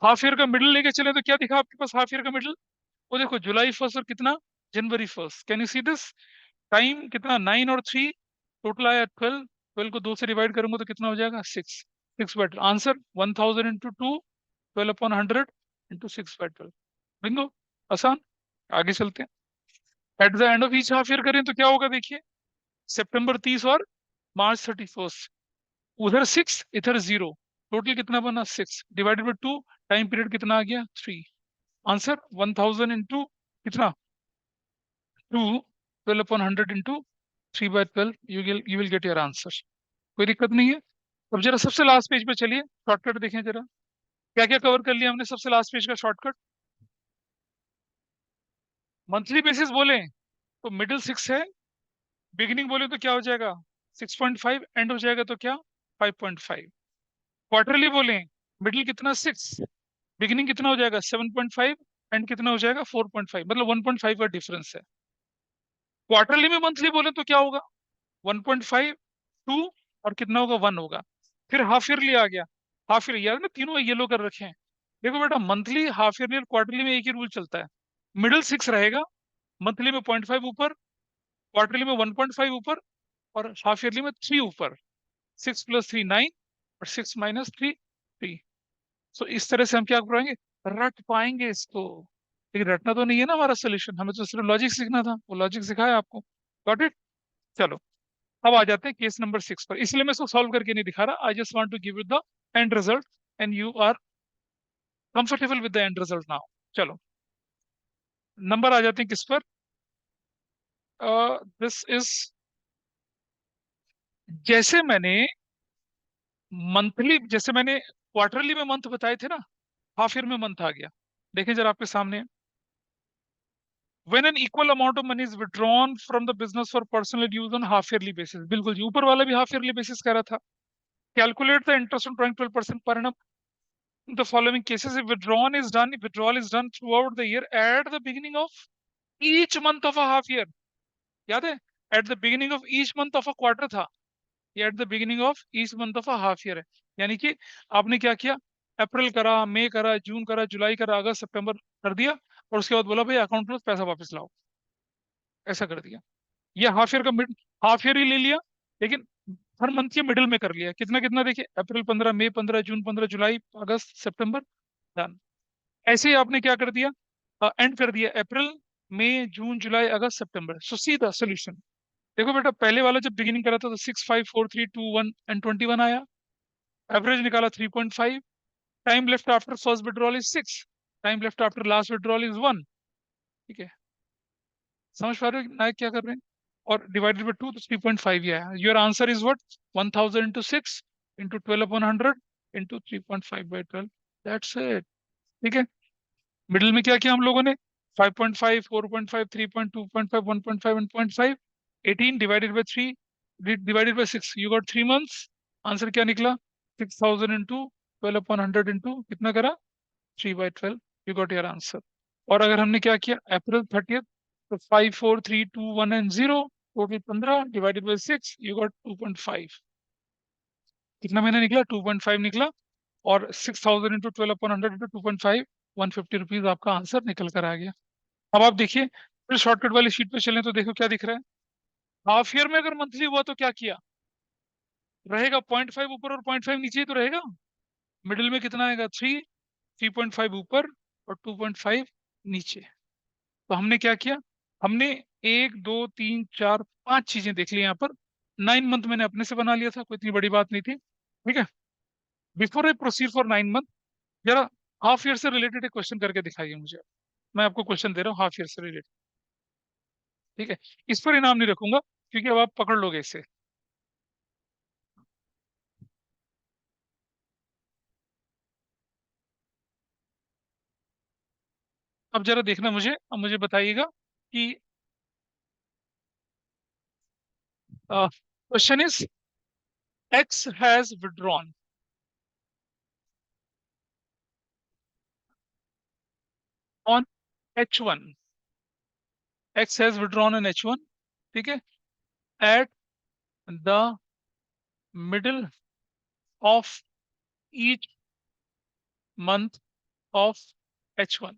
हाफ ईयर का मिडिल लेके चले तो क्या दिखा आपके पास हाफ ईयर का मिडिल? वो देखो, July 1 और कितना? January 1। Can you see this? Time कितना? 9 और 3, टोटल आया 12। 12 को 2 से डिवाइड करूंगा तो कितना हो जाएगा? 6। 6/12 आंसर। 1000 into 2, 12/100 into 6/12। बिंगो, आसान। आगे चलते हैं। Eight the end of each half year करें तो क्या होगा देखिए, सितंबर 30 और मार्च 31। उधर 6, इधर 0, टोटल कितना बना? 6 डिवाइडेड बाई 2, टाइम पीरियड कितना आ गया? 3। आंसर 1000 इंटू कितना? 2, 12/100 into 3/12, you will get your answer. कोई दिक्कत नहीं है। अब जरा सबसे लास्ट पेज पे चलिए, शॉर्टकट देखें जरा, क्या क्या कवर कर लिया हमने सबसे लास्ट पेज का शॉर्टकट। मंथली बेसिस बोले तो मिडिल 6 है, बिगिनिंग बोले तो क्या हो जाएगा? 6.5, एंड हो जाएगा तो क्या? 5.5। क्वार्टरली बोले, मिडिल कितना? 6, बिगिनिंग कितना हो जाएगा? 7.5, एंड कितना हो जाएगा? 4.5, मतलब 1.5 का डिफरेंस है। क्वार्टरली में मंथली बोले तो क्या होगा? 1.5, 2 और कितना होगा? 1 होगा। फिर हाफ ईयरली आ गया। हाफ ईयर यार, मैं तीनों येलो कर रखे हैं। देखो बेटा, मंथली, हाफ ईयरली और क्वार्टरली में एक ही रूल चलता है, मिडिल 6 रहेगा, मंथली में 0.5 ऊपर, क्वार्टरली में 1.5 ऊपर, और हाफ ईयरली में 3 ऊपर। 6 + 3 9, और 6 - 3 3। सो इस तरह से हम क्या करेंगे? रट पाएंगे इसको। लेकिन रटना तो नहीं है ना हमारा सोल्यूशन, हमें तो सिर्फ लॉजिक सीखना था, वो लॉजिक सिखाया आपको। Got it? चलो, अब आ जाते हैं केस नंबर 6 पर। इसलिए मैं इसको सॉल्व करके नहीं दिखा रहा, I just want to give you the end result and you are comfortable with the end result now. चलो, नंबर आ जाते हैं किस पर? दिस इज, जैसे मैंने मंथली, जैसे मैंने क्वार्टरली में मंथ बताए थे ना, हाफ ईयर में मंथ आ गया। देखें जरा आपके सामने, when an equal amount of money is withdrawn from the business for personal use on half yearly basis। बिल्कुल जी, ऊपर वाला भी हाफ ईयरली बेसिस कह रहा था। Calculate the interest on drawing 12% per annum in the following cases। If withdrawal is done throughout the year at the beginning of each month of a half year। याद है? At the beginning of each month of a quarter था। ये at the beginning of each month of a half year है। यानी कि आपने क्या किया, अप्रैल करा, मई करा, जून करा, जुलाई करा, अगस्त सितंबर कर दिया, और उसके बाद बोला भाई अकाउंट क्लोज, पैसा वापस लाओ, ऐसा कर दिया। ये हाफ ईयर का मिड, हाफ ईयर ही ले लिया, लेकिन हर मंथ के मिडिल में कर लिया। कितना कितना देखिए, अप्रैल 15, मई 15, जून 15, जुलाई, अगस्त, सितंबर, डन। ऐसे ही आपने क्या कर दिया, एंड कर दिया अप्रैल, मई, जून, जुलाई, अगस्त, सितंबर। सो सीधा सोल्यूशन। देखो बेटा, पहले वाला जब बिगिनिंग करा था तो 6, 5, 4, 3, 2, 1 एंड 21 आया, एवरेज निकाला 3.5, time left after first withdrawal is 6, time left after last withdrawal is 1। ठीक है, समझ पा रहे हो नायक क्या कर रहे हैं? और डिवाइडेड बाई 2 तो 3.5 ही आया। Your answer is what, 1000 into 6 into 12/100 into 3.5/12, that's it. ठीक है, मिडिल में क्या किया हम लोगों ने, 5.5, 4.5, 3.2.5, 1.5, 1.5, 18 divided by 3 divided by 6, you got 3 months. Answer क्या निकला, 6000 इंटू 12/100 इंटू कितना करा, 3/12, यू गॉट योर आंसर। और अगर हमने क्या किया, अप्रैल 30, तो 5, 4, 3, 2, 1 and 0, total 15 divided by 6, you got 2.5। कितना महीना निकला, 2.5 निकला। और 6000 इंटू 12/100 इंटू 2.5, 150 रुपीज आपका आंसर निकल कर आ गया। अब आप देखिए, फिर शॉर्टकट वाली शीट पे चलें तो देखो क्या दिख रहा है। हाफ ईयर में अगर मंथली हुआ तो क्या किया, रहेगा 0.5 ऊपर और 0.5 नीचे ही तो रहेगा। मिडिल में कितना आएगा, 3.5 ऊपर और 2.5 नीचे। तो हमने क्या किया, हमने 1, 2, 3, 4, 5 चीजें देख ली यहाँ पर। 9 मंथ मैंने अपने से बना लिया था, कोई इतनी बड़ी बात नहीं थी। ठीक है, before I proceed for 9 month, जरा हाफ ईयर से रिलेटेड एक क्वेश्चन करके दिखाइए मुझे। मैं आपको क्वेश्चन दे रहा हूँ हाफ ईयर से रिलेटेड। ठीक है, इस पर इनाम नहीं रखूंगा, क्योंकि अब आप पकड़ लोगे इसे। अब जरा देखना मुझे, अब मुझे बताइएगा कि question is, x has withdrawn on H1, x has withdrawn on H1, ठीक है, eight the middle of each month of H1,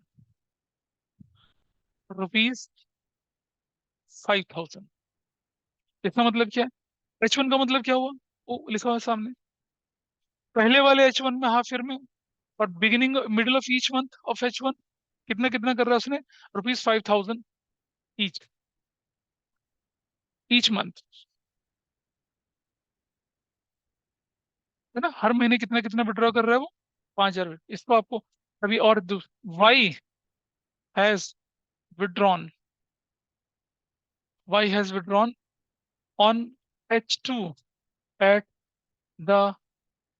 rupees 5000। इसका मतलब क्या है, H1 का मतलब क्या हुआ, वो लिखा हुआ है सामने, पहले वाले H1 में हाफ ईयर में, और beginning middle of each month of H1, कितना कितना कर रहा है उसने, रुपीज 5000 ईच, ईच मंथ, है ना, हर महीने कितना कितना विड्रॉ कर रहा है वो, 5000। इसको आपको अभी और y has withdrawn, y has withdrawn on H2 at the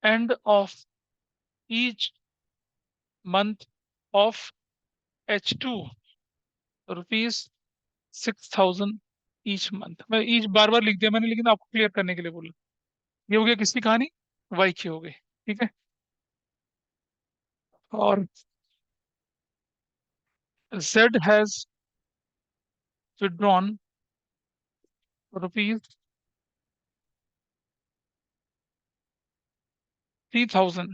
end of each month of H2, rupees 6000 each month. मैं ईच बार बार लिख दिया मैंने, लेकिन आपको क्लियर करने के लिए बोला। ये हो गया किसकी कहानी, वाई की हो गई। ठीक है, और z has withdrawn rupees 3000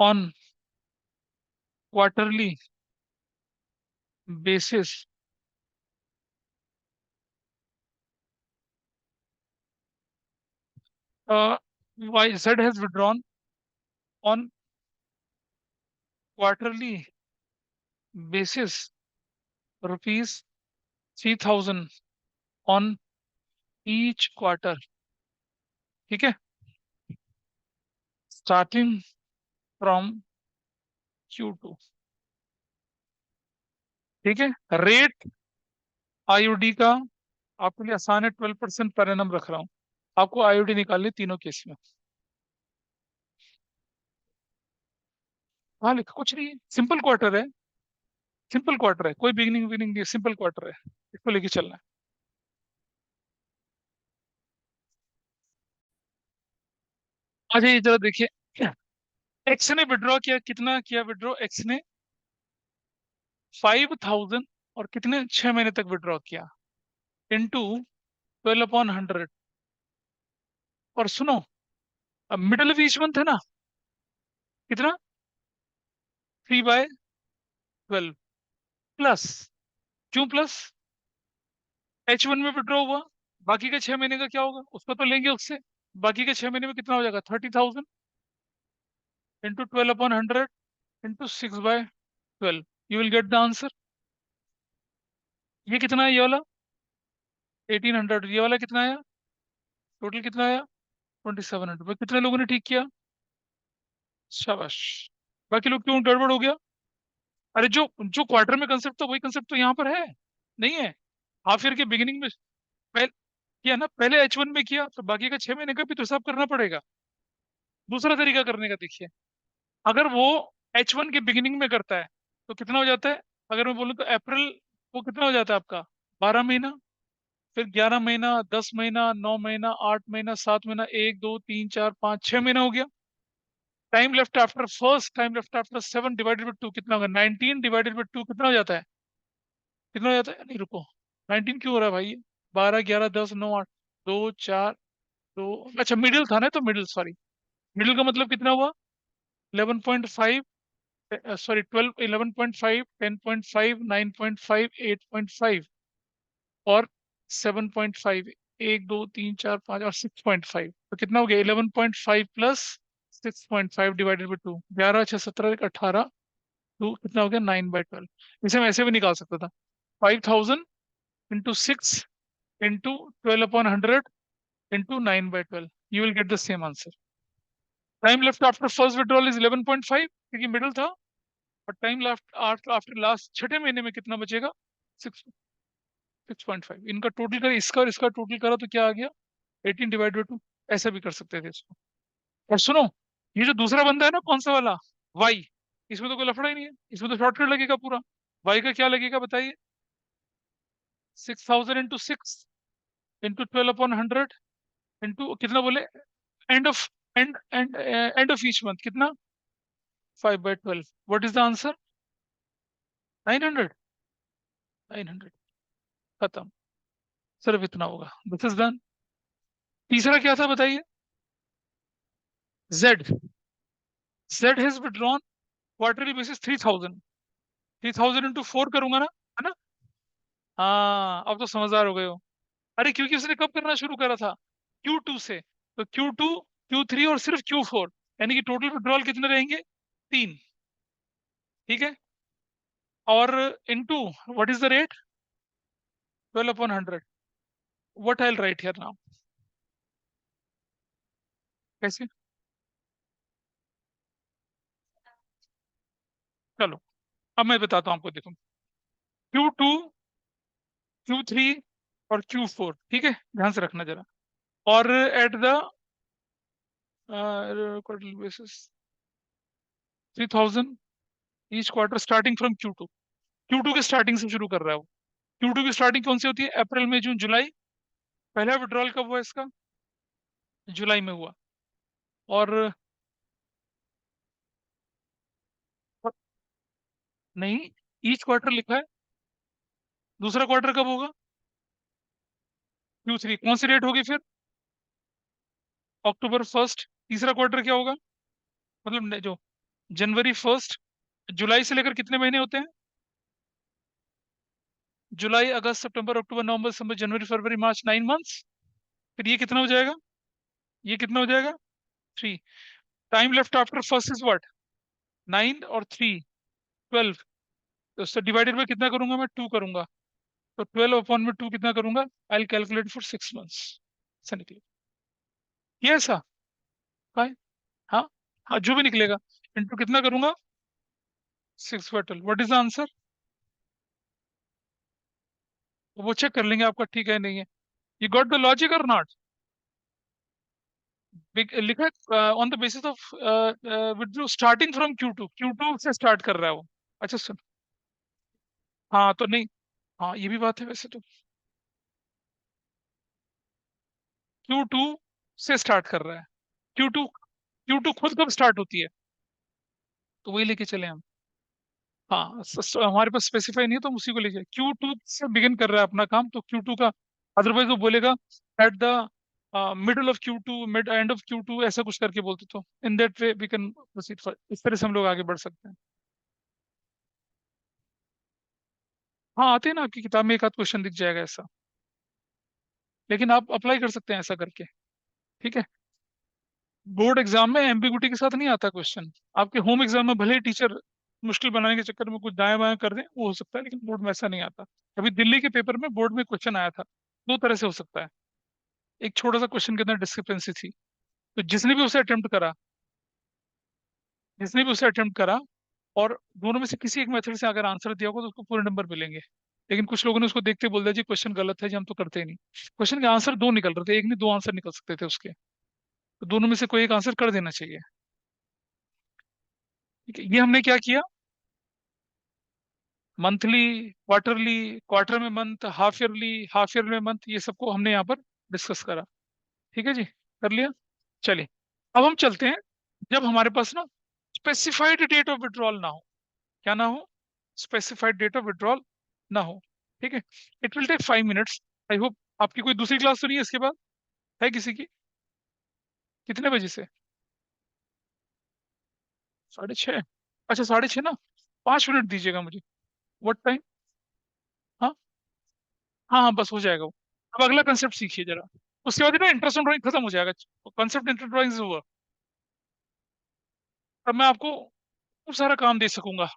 on quarterly basis, y z has withdrawn on quarterly basis rupees 3000 on each quarter. ठीक है, स्टार्टिंग फ्रॉम Q2। ठीक है, रेट आईओडी का आपके लिए आसान है, 12% पर एनम रख रहा हूँ। आपको आईओडी निकालनी तीनों केस में। हाँ लिखा कुछ नहीं है, सिंपल क्वार्टर है, सिंपल क्वार्टर है, कोई बिगिनिंग बिगिनिंग नहीं, सिंपल क्वार्टर है, इसको लेके चलना है। आ जाइए जरा देखिए, एक्स ने विड्रॉ किया, कितना किया विड्रॉ एक्स ने, 5000, और कितने 6 महीने तक विड्रॉ किया, इंटू 12/100, और सुनो, अब मिडल ऑफ ईच मंथ है ना, कितना, 3/12 प्लस, क्यों प्लस, H1 में विड्रॉ हुआ, बाकी के 6 महीने का क्या होगा उसको तो लेंगे उससे, बाकी के 6 महीने में कितना हो जाएगा, 30,000 into 12/100 into 6/12, you will get the answer. ये कितना है, ये वाला 1800, ये वाला कितना आया, टोटल कितना आया 2700। कितने लोगों ने ठीक किया, शाबाश। बाकी लोग क्यों गड़बड़ हो गया, अरे जो जो क्वार्टर में कंसेप्ट था वही कंसेप्ट तो यहाँ पर है, नहीं है। हाफ ईयर के बिगिनिंग में पहले किया ना, पहले H1 में किया तो बाकी का 6 महीने का भी तो हिसाब करना पड़ेगा। दूसरा तरीका करने का देखिए, अगर वो H1 के बिगिनिंग में करता है तो कितना हो जाता है, अगर मैं बोलूँ तो अप्रैल, वो कितना हो जाता है आपका 12 महीना, फिर 11 महीना, 10 महीना, 9 महीना, 8 महीना, 7 महीना, 1 2 3 4 5 6 महीना हो गया। Time left after first, time left after 7 divided by 2 कितना होगा, 19 डिवाइडेड बाई 2 कितना हो जाता है, कितना हो जाता है, नहीं रुको, 19 क्यों हो रहा है भाई, 12 11 10 9 8, 2 4 2, अच्छा मिडिल था ना, तो मिडिल सॉरी, मिडिल का मतलब कितना हुआ, 11.5, सॉरी 12, 11.5, 10.5, 9.5, 8.5 और 7.5, 1 2 3 4 5 और 6.5, तो कितना हो गया 11.5 प्लस 6.5 डिवाइडेड बाई 2, 11 6 17 18, टू कितना हो गया 9/12। इसे मैं ऐसे भी निकाल सकता था, 5,000 into 6 into 12/100 into 9/12, you will get the same answer. Time left after first withdrawal is 11.5 क्योंकि मिडिल था, और टाइम लेफ्ट आफ्टर लास्ट छठे महीने में कितना बचेगा, 6.5। इनका टोटल करा, इसका और इसका टोटल करा तो क्या आ गया, 18/2। ऐसा भी कर सकते थे इसको। और सुनो, ये जो दूसरा बंदा है ना, कौन सा वाला, वाई, इसमें तो कोई लफड़ा ही नहीं है, इसमें तो शॉर्टकट लगेगा पूरा। वाई का क्या लगेगा बताइए, 6,000 इंटू 6 इंटू 12/100 इंटू कितना बोले, end of, and of each month कितना, 5/12। व्हाट इज द आंसर, 900, 900, खत्म, सिर्फ इतना होगा, दिस इज डन। तीसरा क्या था बताइए, Z, Z has withdrawn quarterly basis 3,000, 3,000 into 4 करूंगा ना, है ना, हाँ अब तो समझदार हो गए हो। अरे क्योंकि उसने कब करना शुरू करा था, Q2 से, तो Q2, Q3 और सिर्फ Q4, यानी कि टोटल विड्रॉल कितने रहेंगे, 3, ठीक है, और into what is the rate, 12/100, what I right here now, कैसे, चलो अब मैं बताता हूँ आपको, देखो Q2, Q3 और Q4, ठीक है, ध्यान से रखना जरा, और at the quarterly basis 3,000 each quarter starting from Q2, Q2 के स्टार्टिंग से शुरू कर रहा है वो। Q2 की स्टार्टिंग कौन सी होती है, अप्रैल मई जून जुलाई, पहला विड्रॉल कब हुआ इसका, जुलाई में हुआ, और नहीं, ईच क्वार्टर लिखा है, दूसरा क्वार्टर कब होगा, Q3, कौन सी डेट होगी फिर, October 1, तीसरा क्वार्टर क्या होगा, मतलब जो January 1, जुलाई से लेकर कितने महीने होते हैं, जुलाई अगस्त सितंबर अक्टूबर नवंबर दिसंबर जनवरी फरवरी मार्च, 9 मंथ्स, फिर ये कितना हो जाएगा, ये कितना हो जाएगा, 3। Time left after first is what, 9 और 3, 12, तो उससे डिवाइडेड बाय कितना करूंगा मैं, 2 करूंगा, तो 12/2 कितना करूंगा, आई कैलकुलेट फॉर 6 मंथ्स, ऐसा निकलेगा, ये ऐसा, काय, हाँ, हाँ जो भी निकलेगा, इंटू कितना करूंगा, 6/12, व्हाट इज द आंसर, वो चेक कर लेंगे आपका ठीक है नहीं है, यू गॉट द लॉजिक और नॉट, लिखा है on the basis of withdraw starting from Q2, Q2 से स्टार्ट कर रहा है वो, अच्छा सुन, हाँ तो नहीं, हाँ ये भी बात है वैसे तो, Q2 से स्टार्ट कर रहा है, Q2, Q2 खुद कब स्टार्ट होती है, तो वही लेके चले हम, हाँ हमारे पास स्पेसिफाई नहीं है तो हम उसी को लेके, Q2 से बिगिन कर रहा है अपना काम, तो Q2 का, अदरवाइज वो बोलेगा at the middle of Q2, mid end of Q2, ऐसा कुछ करके बोलते, तो in that way we can proceed for, इस तरह से हम लोग आगे बढ़ सकते हैं। हाँ, आते हैं ना, आपकी किताब में एक आध क्वेश्चन दिख जाएगा ऐसा, लेकिन आप अप्लाई कर सकते हैं ऐसा करके। ठीक है। बोर्ड एग्जाम में एम्बिगुइटी के साथ नहीं आता क्वेश्चन। आपके होम एग्जाम में भले ही टीचर मुश्किल बनाने के चक्कर में कुछ दाएं बाएं कर दें, वो हो सकता है, लेकिन बोर्ड में ऐसा नहीं आता। अभी दिल्ली के पेपर में बोर्ड में क्वेश्चन आया था, दो तरह से हो सकता है। एक छोटा सा क्वेश्चन के अंदर डिस्क्रिपेंसी थी, तो जिसने भी उसे अटेम्प्ट करा और दोनों में से किसी एक मेथड से अगर आंसर दिया होगा तो उसको पूरे नंबर मिलेंगे। लेकिन कुछ लोगों ने उसको देखते बोल दिया जी क्वेश्चन गलत है जी, हम तो करते ही नहीं। क्वेश्चन के आंसर दो निकल रहे थे, एक नहीं दो आंसर निकल सकते थे उसके, तो दोनों में से कोई एक आंसर कर देना चाहिए। ठीक है, ये हमने क्या किया, मंथली, क्वार्टरली, क्वार्टर में मंथ, हाफ ईयर में मंथ, ये सबको हमने यहाँ पर डिस्कस करा। ठीक है जी, कर लिया। चलिए, अब हम चलते हैं, जब हमारे पास ना स्पेसिफाइड डेट ऑफ विड्रॉल ना हो। क्या ना हो? स्पेसिफाइड डेट ऑफ विड्रॉल ना हो। ठीक है। It will take 5 minutes. I hope आपकी कोई दूसरी क्लास तो नहीं है इसके बाद, है किसी की? कितने बजे से? 6:30? अच्छा, 6:30 ना, 5 मिनट दीजिएगा मुझे। What time? हाँ, हाँ, हाँ, बस हो जाएगा वो। अब अगला कंसेप्ट सीखिए जरा, उसके बाद ना इंटरेस्ट ड्राइंग खत्म हो जाएगा। कंसेप्ट इंटरेस्ट ड्राइंग हुआ, तब मैं आपको खूब सारा काम दे सकूंगा।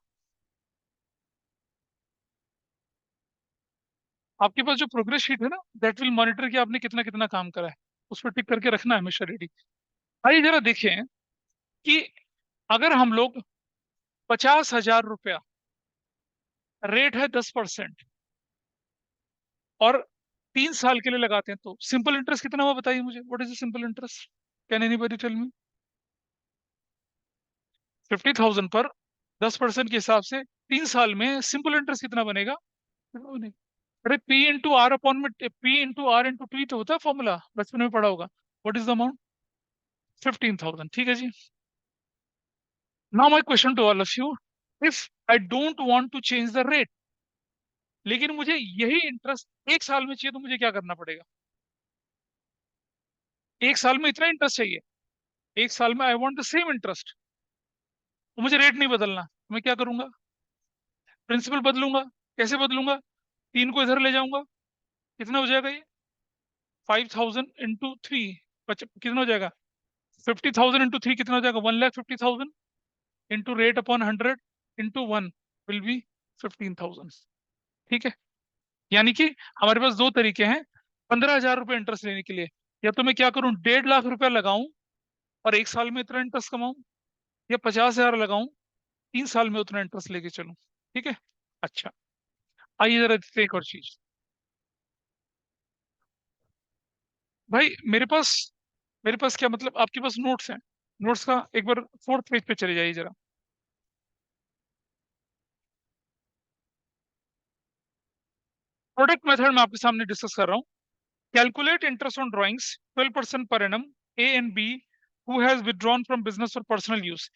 आपके पास जो प्रोग्रेस शीट है ना, दैट विल मॉनिटर कि आपने कितना कितना काम करा है, उस पर टिक करके रखना है हमेशा रेडी। आइए जरा देखें कि अगर हम लोग 50,000 रुपया, रेट है 10%, और 3 साल के लिए लगाते हैं, तो सिंपल इंटरेस्ट कितना हुआ बताइए मुझे, what is the simple interest? Can anybody tell me? 50,000 पर 10% के हिसाब से 3 साल में सिंपल इंटरेस्ट कितना बनेगा? कितना बनेगा? अरे P/R अपॉन में, P/R/T तो होता है फॉर्मूला, बचपन में पढ़ा होगा। What is the amount? 15,000। ठीक है जी। Now my question to all of you, if I don't want to change the rate, लेकिन मुझे यही इंटरेस्ट 1 साल में चाहिए, तो मुझे क्या करना पड़ेगा? 1 साल में इतना इंटरेस्ट चाहिए, 1 साल में I want the same interest, तो मुझे रेट नहीं बदलना, तो मैं क्या करूंगा? प्रिंसिपल बदलूंगा। कैसे बदलूंगा? 3 को इधर ले जाऊंगा। कितना हो जाएगा ये? 5,000 × 3, कितना हो जाएगा? 50,000 × 3 कितना हो जाएगा? 1,50,000 into rate upon 100 into 1 will be 15,000। ठीक है। यानी कि हमारे पास दो तरीके हैं 15,000 रुपये इंटरेस्ट लेने के लिए। या तो मैं क्या करूं, 1.5 लाख रुपया लगाऊं और 1 साल में इतना इंटरेस्ट कमाऊं, या 50,000 लगाऊं, 3 साल में उतना इंटरेस्ट लेके चलूं। ठीक है। अच्छा, आइए जरा देखते हैं एक और चीज। भाई मेरे पास क्या मतलब, आपके पास नोट्स हैं? नोट्स का एक बार 4th पेज पे चले जाइए जरा। प्रोडक्ट मेथड मैं आपके सामने डिस्कस कर रहा हूँ। कैलकुलेट इंटरेस्ट ऑन ड्राइंग्स 12% पर एनम, A and B who has withdrawn from business for personal use.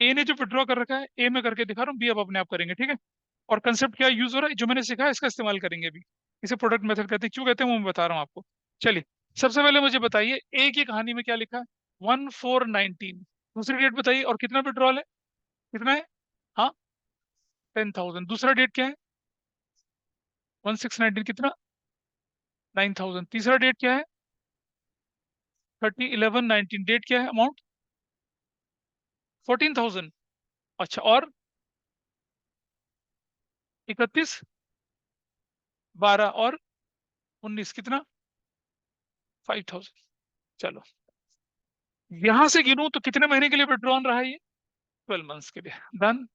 A ने जो विथड्रॉ कर रखा है, ए में करके दिखा रहा हूँ, बी अब अपने आप करेंगे। ठीक है। और कंसेप्ट क्या यूज हो रहा है, जो मैंने सीखा है इसका इस्तेमाल करेंगे अभी। इसे प्रोडक्ट मेथड कहते हैं, क्यों कहते हैं वो मैं बता रहा हूँ आपको। चलिए, सबसे पहले मुझे बताइए ए की कहानी में क्या लिखा है? 1,419। दूसरी डेट बताइए, और कितना विड्रॉल है? कितना है? हाँ, 10,000। दूसरा डेट क्या है? 1,619 कितना? 9,000। तीसरा डेट क्या है? 30/11/19। डेट क्या है, अमाउंट? 14,000। अच्छा, और 31/12 और 19 कितना? 5,000। चलो, यहां से गिनूं तो कितने महीने के लिए विड्रॉन रहा है ये? 12 मंथ्स के लिए। डन।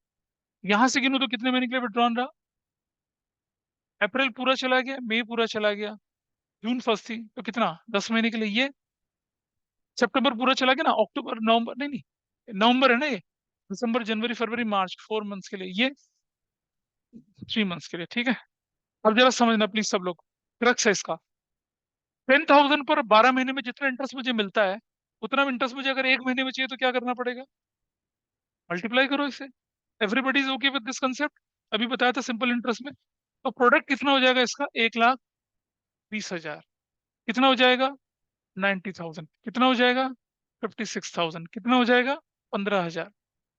यहां से गिनूं तो कितने महीने के लिए विड्रॉन रहा? अप्रैल पूरा चला गया, मई पूरा चला गया, जून फर्स्ट थी तो कितना, 10 महीने के लिए ये। सितंबर पूरा चला गया ना, अक्टूबर नवंबर, नहीं नहीं, नवंबर है ना ये, दिसंबर जनवरी फरवरी मार्च, 4 मंथ्स के लिए ये, 3 मंथ्स के लिए। ठीक है। अब जरा समझना प्लीज सब लोग, क्रक्स है इसका। 10,000 पर 12 महीने में जितना इंटरेस्ट मुझे मिलता है, उतना इंटरेस्ट मुझे अगर एक महीने में चाहिए तो क्या करना पड़ेगा? मल्टीप्लाई करो इसे। Everybody is okay with this concept? अभी बताया था सिंपल इंटरेस्ट में। तो प्रोडक्ट कितना हो जाएगा इसका? 1,20,000। कितना हो जाएगा? 90,000 कितना हो जाएगा? 56,000 कितना हो जाएगा? 15,000।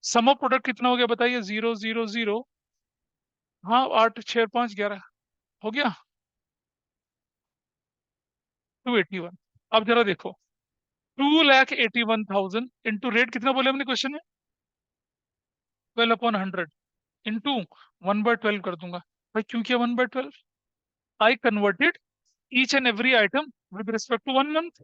सम ऑफ प्रोडक्ट कितना हो गया बताइए? 0 0 0। हाँ, 8 6 5 11 हो गया 281। अब जरा देखो, 2,81,000 इंटू रेट कितना बोले हमने क्वेश्चन में? 12/100 इंटू 1/12 कर दूंगा। भाई क्यों किया 1/12? I converted each and every item with respect to 1 month.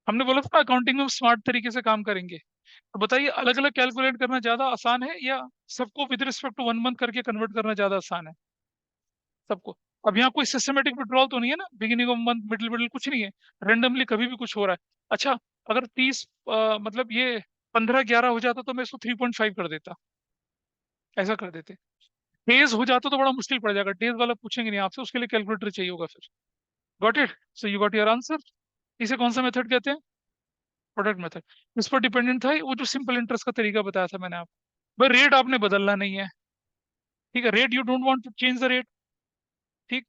हमने बोला था अकाउंटिंग में स्मार्ट तरीके से काम करेंगे। तो बताइए, अलग अलग कैलकुलेट करना ज्यादा आसान है या सबको विद रिस्पेक्ट टू 1 मंथ करके कन्वर्ट करना ज्यादा आसान है? सबको। अब यहाँ कोई सिस्टमेटिक विड्रॉल तो नहीं है ना, beginning of month middle middle कुछ नहीं है, रेंडमली कभी भी कुछ हो रहा है। अच्छा, अगर 30 मतलब ये 15/11 हो जाता तो मैं इसको 3.5 कर देता, ऐसा कर देते। डेज हो जाता तो बड़ा मुश्किल पड़ जाएगा, डेज वाला पूछेंगे नहीं आपसे, उसके लिए कैलकुलेटर चाहिए होगा फिर। Got it? So you got your answer. इसे कौन सा मेथड कहते हैं? Product method. इस पर डिपेंडेंट था वो जो सिंपल इंटरेस्ट का तरीका बताया था मैंने आपको। भाई रेट आपने बदलना नहीं है, ठीक है, rate you don't want to change the rate, ठीक।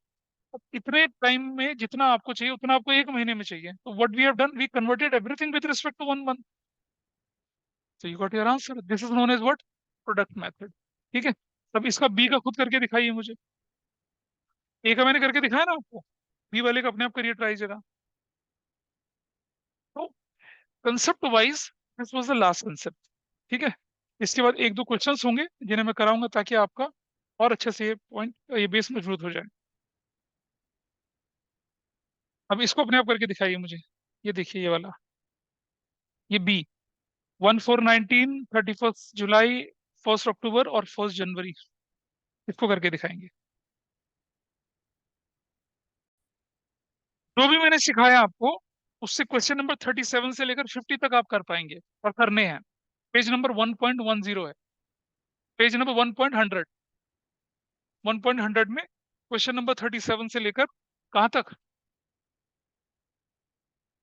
अब इतने टाइम में जितना आपको चाहिए उतना आपको 1 महीने में चाहिए, तो what we have done, we converted everything with respect to 1 month. So you got your answer, this is known as what? Product method. ठीक है। अब इसका बी का खुद करके दिखाइए मुझे। ए का मैंने करके दिखाया ना आपको, बी वाले का अपने आप करिए ट्राई जरा। तो concept wise this was the last concept. ठीक है। इसके बाद एक दो क्वेश्चंस होंगे जिन्हें मैं कराऊंगा ताकि आपका और अच्छे से ये पॉइंट, ये बेस मजबूत हो जाए। अब इसको अपने आप करके दिखाइए मुझे। ये देखिए, ये वाला, ये बी, 14/19, 31 जुलाई, 1 अक्टूबर और 1 जनवरी, इसको करके दिखाएंगे। जो भी मैंने सिखाया आपको, उससे क्वेश्चन नंबर 37 से लेकर 50 तक आप कर पाएंगे और करने हैं। पेज नंबर 1.10 है, पेज नंबर 1.100, 1.100 में क्वेश्चन नंबर 37 से लेकर कहाँ तक?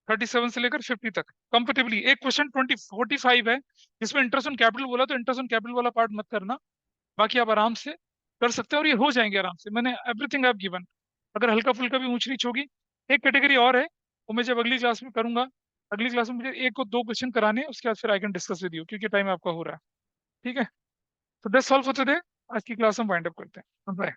37 से लेकर 50 तक कंफर्टेबली। एक क्वेश्चन 45 है जिसमें इंटरेस्ट ऑन कैपिटल बोला, तो इंटरेस्ट ऑन कैपिटल वाला पार्ट मत करना, बाकी आप आराम से कर सकते हैं और ये हो जाएंगे आराम से। मैंने एवरीथिंग ऐप गिवन। अगर हल्का फुल्का भी ऊंच नीच होगी, एक कैटेगरी और है, वो मैं जब अगली क्लास में करूंगा। अगली क्लास में मुझे एक और दो क्वेश्चन कराने हैं, उसके बाद फिर I can discuss with you, क्योंकि टाइम आपका हो रहा है। ठीक है। तो दैट्स ऑल फॉर टुडे। आज की क्लास हम वाइंड अप करते हैं। बाय।